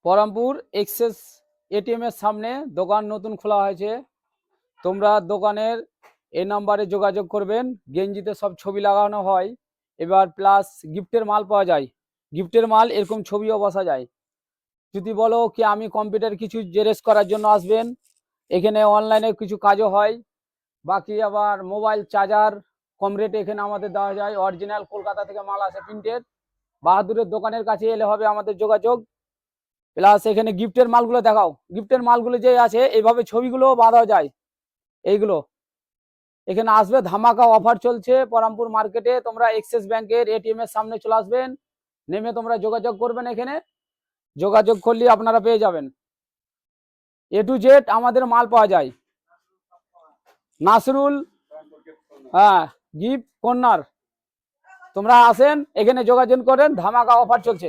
Baharampur access ATM এর সামনে দোকান নতুন খোলা হয়েছে। তোমরা দোকানের এই নাম্বারে যোগাযোগ করবেন। গেঞ্জিতে সব ছবি লাগানো হয়, এবার প্লাস গিফটের মাল পাওয়া যায়। গিফটের মাল এরকম ছবিও বসা যায়। যদি বলো কি আমি কম্পিউটার কিছু জেরক্স করার জন্য আসবেন, এখানে অনলাইনে কিছু কাজও হয়। বাকি আবার মোবাইল চার্জার কম রেটে এখানে আমাদের দেওয়া যায়। অরিজিনাল কলকাতা থেকে মাল আসে প্রিন্টেড। বাহাদুরের দোকানের কাছে এলে হবে আমাদের যোগাযোগ। প্লাস এখানে গিফটের মালগুলো দেখাও। গিফটের মালগুলো যে আছে এইভাবে ছবিগুলো বাঁধা যায়। এইগুলো এখানে আসবে, ধামাকা অফার চলছে বহরমপুর মার্কেটে। তোমরা এক্সিস ব্যাংকের এটিএম এর সামনে চলে আসবেন, নেমে তোমরা যোগাযোগ করবেন। এখানে যোগাযোগ করলে আপনারা পেয়ে যাবেন। এ টু জেড আমাদের মাল পাওয়া যায়। নাসরুল, হ্যাঁ, গিফট কর্নার। তোমরা আসেন, এখানে যোগাযোগ করেন, ধামাকা অফার চলছে।